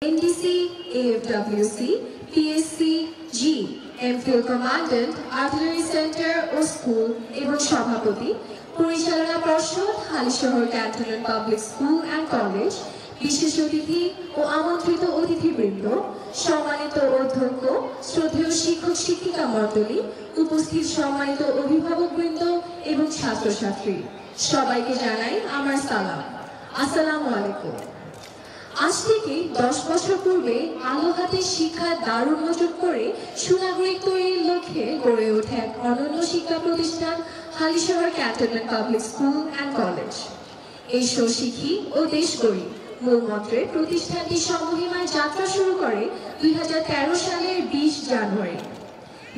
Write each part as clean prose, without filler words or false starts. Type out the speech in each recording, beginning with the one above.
NDC, AFWC, PSC, G, MPhil Commandant, Artillery Center ও school এবং সভাপতি, পরিচালনা পর্ষদ, Halishahar cantonment public school and college, বিশেষ অতিথি ও আমন্ত্রিত অতিথিবৃন্দ, সম্মানিত অধ্যক্ষ, শ্রদ্ধেয় শিক্ষক শিক্ষিকা মণ্ডলী, উপস্থিত সম্মানিত অভিভাবকবৃন্দ এবং ছাত্রছাত্রী, সবাইকে জানাই আমার সালাম। আসসালামু আলাইকুম। আজ থেকে 10 বছর পূর্বে আলো হাতে শিক্ষার দ্বার উন্মোচন করে সুনাগরিক তৈরির লক্ষ্যে গড়ে ওঠে এক অনন্য শিক্ষা প্রতিষ্ঠান Halishahar cantonment public school and college. এসো শিখি ও দেশ গড়ি মূলমন্ত্রে প্রতিষ্ঠানটি সমহিমায় যাত্রা শুরু করে 2013 সালের 20 জানুয়ারি।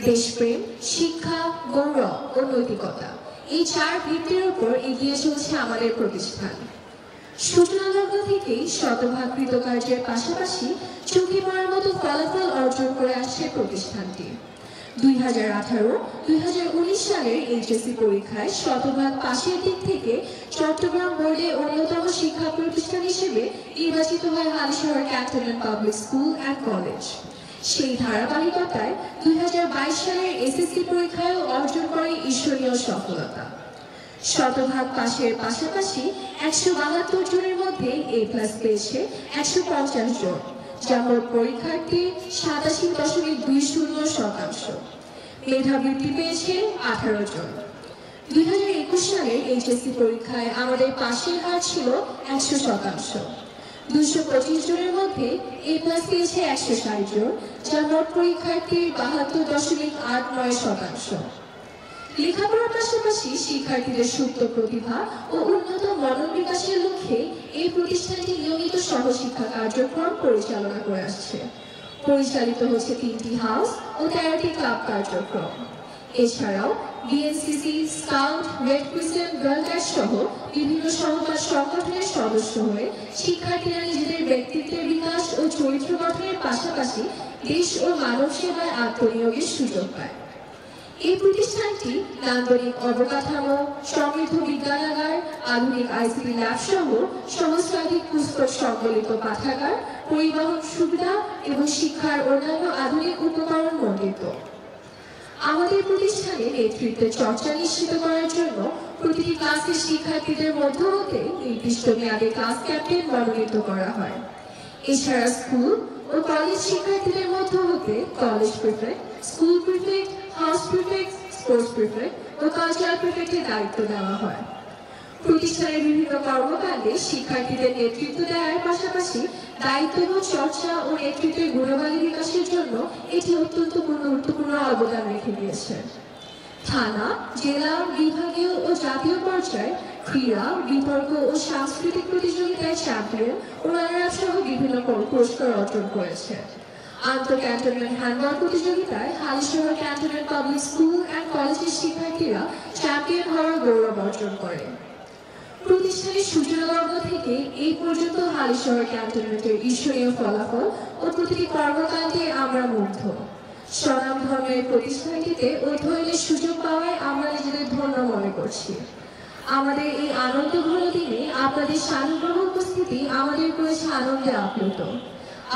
দেশপ্রেম, শিক্ষা, গৌরব ও নৈতিকতা, এই 4 ভিত্তির উপর এগিয়ে চলছে আমাদের প্রতিষ্ঠান। সূচনালগ্ন থেকেই শতভাগ কৃতকার্যের পাশাপাশি চোখে পড়ার মতো ফলাফল অর্জন করে আসছে প্রতিষ্ঠানটি। 2018-2019 সালের এইচএসসি পরীক্ষায় শতভাগ পাশের দিক থেকে চট্টগ্রাম বোর্ডে অন্যতম শিক্ষা প্রতিষ্ঠান হিসেবে নির্বাচিত হয় Halishahar cantonment public school and college. সেই ধারাবাহিকতায় 2022 সালের এসএসসি পরীক্ষায়ও অর্জন করে ঈর্ষণীয় সফলতা। শতভাগ পাশের পাশাপাশি 172 জনের মধ্যে এ প্লাস পেয়েছে 150 জন, যা মোট পরীক্ষার্থীর 87.20%। মেধাবৃত্তি পেয়েছে 18 জন। 2021 সালের এইচএসসি পরীক্ষায় আমাদের পাশের হার ছিল 100%। 225 জনের মধ্যে এ প্লাস পেয়েছে 160 জন, যা মোট পরীক্ষার্থীর 72.89%। লেখাপড়ার পাশাপাশি শিক্ষার্থীদের সুপ্ত প্রতিভা ও উন্নত মনন বিকাশের লক্ষ্যে এই প্রতিষ্ঠানটি নিয়মিত সহশিক্ষা কার্যক্রম পরিচালনা করে আসছে। পরিচালিত হচ্ছে 3টি হাউস ও 13টি ক্লাব কার্যক্রম। এছাড়াও BNCC, scout, red crescent, girl guide সহ বিভিন্ন সহকার সংগঠনের সদস্য হয়ে শিক্ষার্থীরা নিজেদের ব্যক্তিত্বের বিকাশ ও চরিত্র গঠনের পাশাপাশি দেশ ও মানব সেবায় আত্মনিয়োগের সুযোগ পায়। এই প্রতিষ্ঠানটি নান্দনিক অবকাঠামো, সমৃদ্ধ বিজ্ঞানাগার, আধুনিক আইসিটি ল্যাব সহ সহস্রাধিক পুস্তক সংবলিত পাঠাগার, পরিবহন সুবিধা এবং শিক্ষার অন্যান্য আধুনিক উপকরণ মণ্ডিত। আমাদের প্রতিষ্ঠানে নেতৃত্বের চর্চা নিশ্চিত করার জন্য প্রতিটি ক্লাসের শিক্ষার্থীদের মধ্য হতে নির্দিষ্ট মেয়াদে ক্লাস ক্যাপ্টেন মনোনীত করা হয়। এছাড়া স্কুল ও কলেজ শিক্ষার্থীদের মধ্য হতে college prefect, school prefect, house prefect, sports prefect ও কালচারাল প্রিফেক্টের দায়িত্ব দেওয়া হয়। প্রতিষ্ঠানের বিভিন্ন কর্মকাণ্ডে শিক্ষার্থীদের নেতৃত্ব দেওয়ার পাশাপাশি দায়িত্ববোধ চর্চা ও নেতৃত্বের গুণাবলী বিকাশের জন্য এটি অত্যন্ত গুরুত্বপূর্ণ অবদান রেখে দিয়েছে। থানা, জেলা, বিভাগীয় ও জাতীয় পর্যায়ে ক্রীড়া, বিতর্ক ও সাংস্কৃতিক প্রতিযোগিতায় চ্যাম্পিয়ন ও রানার আপ সহ বিভিন্ন পুরস্কার অর্জন করেছে। আন্তঃ ক্যান্টনমেন্ট হ্যান্ডবল প্রতিযোগিতায় Halishahar cantonment public school and কলেজের শিক্ষার্থীরা চ্যাম্পিয়ন হওয়ার গৌরব অর্জন করে। প্রতিষ্ঠানের সূচনালগ্ন থেকে এই পর্যন্ত হালিশহর ক্যান্টনমেন্টের ঈর্ষণীয় ফলাফল ও প্রতিটি কর্মকাণ্ডে আমরা মুগ্ধ। স্বনামধন্য প্রতিষ্ঠানটিতে অধ্যয়নের সুযোগ পাওয়ায় আমরা নিজেদের ধন্য মনে করছি। আমাদের এই আনন্দঘন দিনে আপনাদের সানুগ্রহ উপস্থিতি আমাদের করেছে আনন্দে আপ্লুত।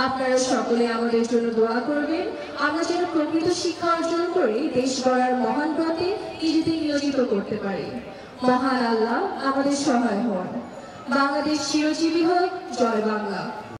আপনারা সকলে আমাদের জন্য দোয়া করবেন, আমরা যেন প্রকৃত শিক্ষা অর্জন করে দেশ গড়ার মহান পথে নিজেদের নিয়োজিত করতে পারি। মহান আল্লাহ আমাদের সহায় হন। বাংলাদেশ চিরজীবী হোক। জয় বাংলা।